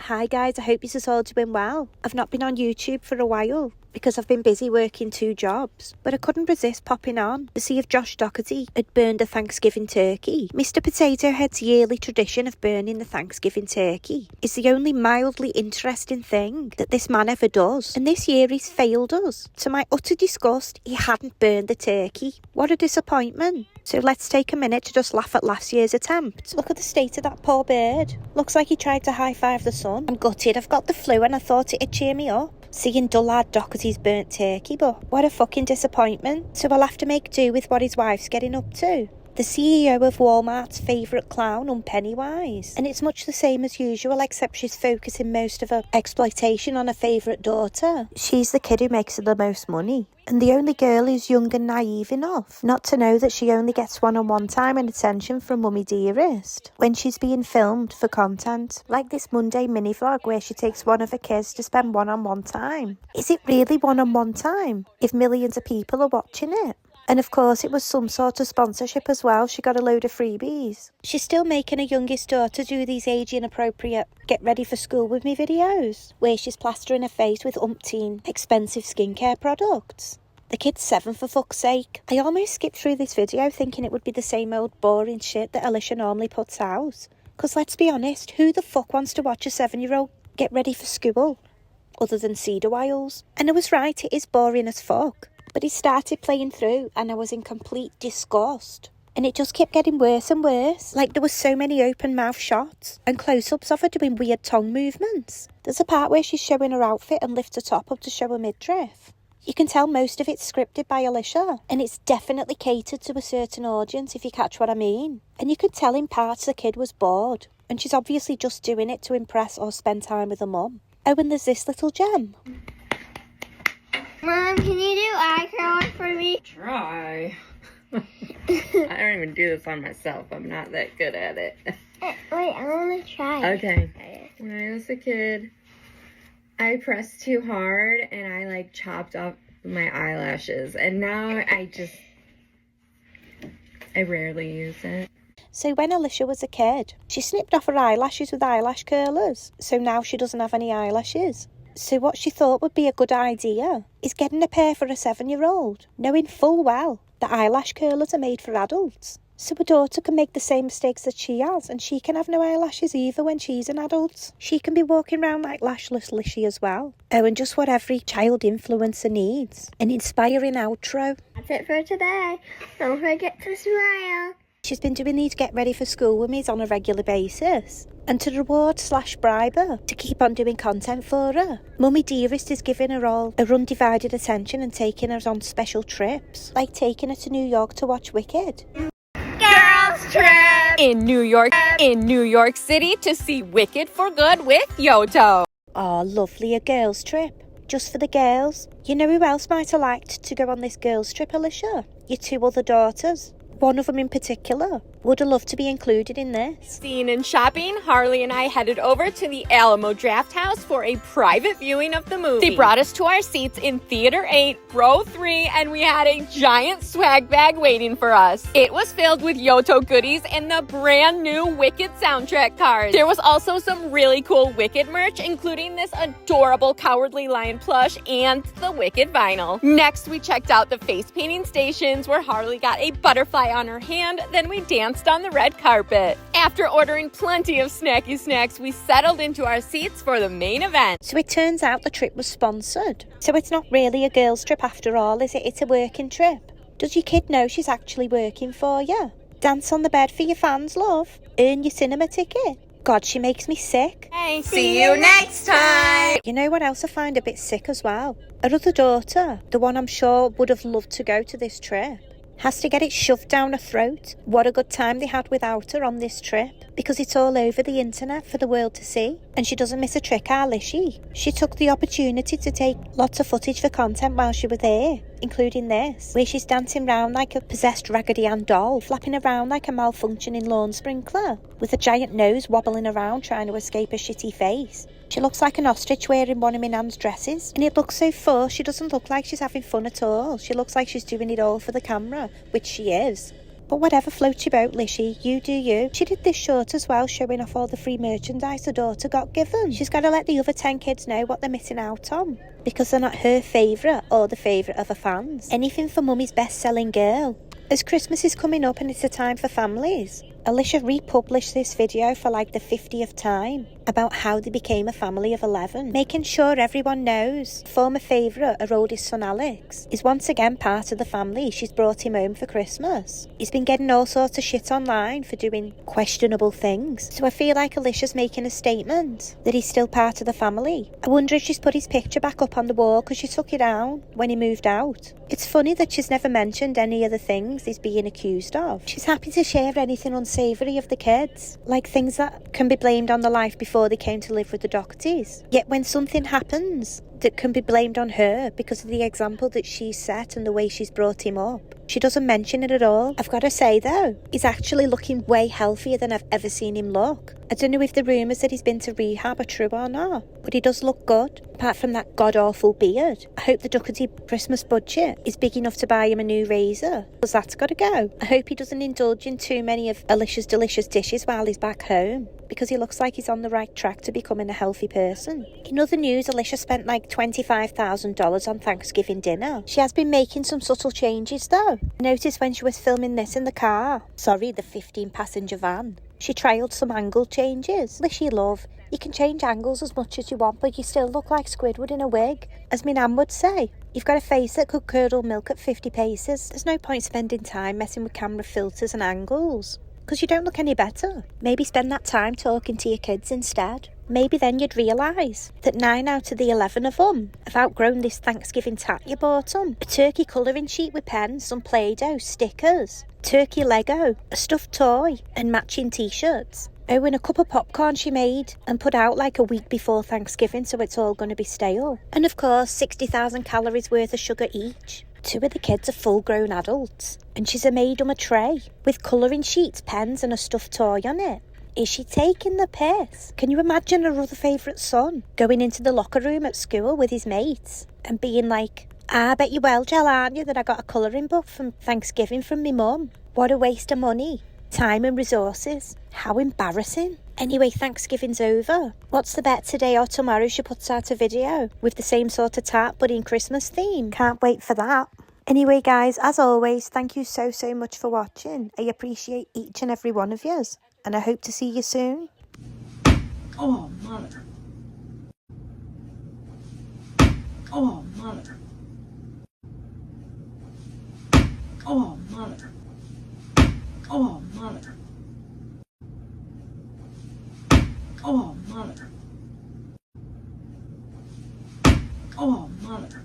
Hi guys, I hope you're all doing well. I've not been on YouTube for a while because I've been busy working 2 jobs, but I couldn't resist popping on to see if Josh Dougherty had burned a Thanksgiving turkey. Mr. Potato Head's yearly tradition of burning the Thanksgiving turkey is the only mildly interesting thing that this man ever does, and this year he's failed us. To my utter disgust, he hadn't burned the turkey. What a disappointment. So let's take a minute to just laugh at last year's attempt. Look at the state of that poor bird. Looks like he tried to high-five the sun. I'm gutted, I've got the flu and I thought it'd cheer me up seeing dullard Dougherty's burnt turkey, but what a fucking disappointment. So I'll have to make do with what his wife's getting up to. The CEO of Walmart's favourite clown, Pennywise. And it's much the same as usual, except she's focusing most of her exploitation on her favourite daughter. She's the kid who makes her the most money, and the only girl who's young and naive enough not to know that she only gets one-on-one time and attention from Mummy Dearest when she's being filmed for content. Like this Monday mini-vlog where she takes one of her kids to spend one-on-one time. Is it really one-on-one time if millions of people are watching it? And of course it was some sort of sponsorship as well. She got a load of freebies. She's still making her youngest daughter do these age inappropriate get ready for school with me videos where she's plastering her face with umpteen expensive skincare products. The kid's 7 for fuck's sake. I almost skipped through this video thinking it would be the same old boring shit that Alicia normally puts out. Cause let's be honest, who the fuck wants to watch a 7-year-old get ready for school other than Cedar Wiles? And I was right, it is boring as fuck. But he started playing through and I was in complete disgust. And it just kept getting worse and worse. Like there were so many open mouth shots and close-ups of her doing weird tongue movements. There's a part where she's showing her outfit and lifts her top up to show her midriff. You can tell most of it's scripted by Alicia, and it's definitely catered to a certain audience, if you catch what I mean. And you can tell in parts the kid was bored, and she's obviously just doing it to impress or spend time with her mum. Oh, and there's this little gem. Mom, can you do eye curling for me? Try. I don't even do this on myself. I'm not that good at it. Wait, I want to try. Okay. When I was a kid, I pressed too hard and I chopped off my eyelashes. And now I rarely use it. So when Alicia was a kid, she snipped off her eyelashes with eyelash curlers. So now she doesn't have any eyelashes. So what she thought would be a good idea is getting a pair for a 7-year-old, knowing full well that eyelash curlers are made for adults. So her daughter can make the same mistakes that she has, and she can have no eyelashes either when she's an adult. She can be walking around like lashless Lishy as well. Oh, and just what every child influencer needs. An inspiring outro. That's it for today. Don't forget to smile. She's been doing these get ready for school with me on a regular basis. And to reward/bribe her to keep on doing content for her, Mummy Dearest is giving her all her undivided attention and taking her on special trips. Like taking her to New York to watch Wicked. Girls trip! In New York City to see Wicked for Good with Yoto. Oh, lovely, a girls trip. Just for the girls. You know who else might have liked to go on this girls trip, Alicia? Your 2 other daughters. One of them in particular would have loved to be included in this. Seen in shopping, Harley and I headed over to the Alamo Draft House for a private viewing of the movie. They brought us to our seats in Theater 8, Row 3, and we had a giant swag bag waiting for us. It was filled with Yoto goodies and the brand new Wicked soundtrack cards. There was also some really cool Wicked merch, including this adorable Cowardly Lion plush and the Wicked vinyl. Next, we checked out the face painting stations where Harley got a butterfly on her hand, then we danced on the red carpet. After ordering plenty of snacky snacks, we settled into our seats for the main event. So it turns out the trip was sponsored. So it's not really a girls trip after all, is it? It's a working trip. Does your kid know she's actually working for you? Dance on the bed for your fans, love. Earn your cinema ticket. God, she makes me sick. Hey, see you next time! You know what else I find a bit sick as well? Her other daughter, the one I'm sure would have loved to go to this trip, has to get it shoved down her throat. What a good time they had without her on this trip, because it's all over the internet for the world to see. And she doesn't miss a trick, is she? She took the opportunity to take lots of footage for content while she was there, including this, where she's dancing around like a possessed Raggedy Ann doll, flapping around like a malfunctioning lawn sprinkler, with a giant nose wobbling around trying to escape her shitty face. She looks like an ostrich wearing one of my nan's dresses, and it looks so forced. She doesn't look like she's having fun at all. She looks like she's doing it all for the camera, which she is. But whatever floats your boat, Lishy, you do you. She did this short as well, showing off all the free merchandise her daughter got given. She's got to let the other 10 kids know what they're missing out on, because they're not her favourite or the favourite of her fans. Anything for Mummy's best-selling girl. As Christmas is coming up and it's a time for families, Alicia republished this video for like the 50th time about how they became a family of 11, making sure everyone knows former favourite, her oldest son Alex, is once again part of the family. She's brought him home for Christmas. He's been getting all sorts of shit online for doing questionable things, so I feel like Alicia's making a statement that he's still part of the family. I wonder if she's put his picture back up on the wall because she took it down when he moved out. It's funny that she's never mentioned any of the things he's being accused of. She's happy to share anything unsavoury of the kids, like things that can be blamed on the life before they came to live with the Doughertys. Yet when something happens that can be blamed on her because of the example that she's set and the way she's brought him up, she doesn't mention it at all. I've got to say though, he's actually looking way healthier than I've ever seen him look. I don't know if the rumours that he's been to rehab are true or not, but he does look good, apart from that god-awful beard. I hope the Dougherty Christmas budget is big enough to buy him a new razor, because that's got to go. I hope he doesn't indulge in too many of Alicia's delicious dishes while he's back home, because he looks like he's on the right track to becoming a healthy person. In other news, Alicia spent like $25,000 on Thanksgiving dinner. She has been making some subtle changes though. I noticed when she was filming this in the car, the 15-passenger van, she trialled some angle changes. Lishy love, you can change angles as much as you want, but you still look like Squidward in a wig. As my nan would say, you've got a face that could curdle milk at 50 paces. There's no point spending time messing with camera filters and angles, because you don't look any better. Maybe spend that time talking to your kids instead. Maybe then you'd realise that 9 out of the 11 of them have outgrown this Thanksgiving tat you bought them. A turkey colouring sheet with pens, some Play-Doh, stickers, turkey Lego, a stuffed toy and matching t-shirts. Oh, and a cup of popcorn she made and put out like a week before Thanksgiving, so it's all going to be stale. And of course, 60,000 calories worth of sugar each. 2 of the kids are full-grown adults, and she's made them a tray with colouring sheets, pens and a stuffed toy on it. Is she taking the piss? Can you imagine her other favourite son going into the locker room at school with his mates and being like, I bet you well, Jell, aren't you, that I got a colouring book from Thanksgiving from me mum? What a waste of money, time and resources. How embarrassing. Anyway, Thanksgiving's over. What's the bet, today or tomorrow she puts out a video with the same sort of tart but in Christmas theme? Can't wait for that. Anyway guys, as always, thank you so much for watching. I appreciate each and every one of yous, and I hope to see you soon. Oh, mother. Oh, mother. Oh, mother. Oh, mother. Oh, mother. Oh, mother.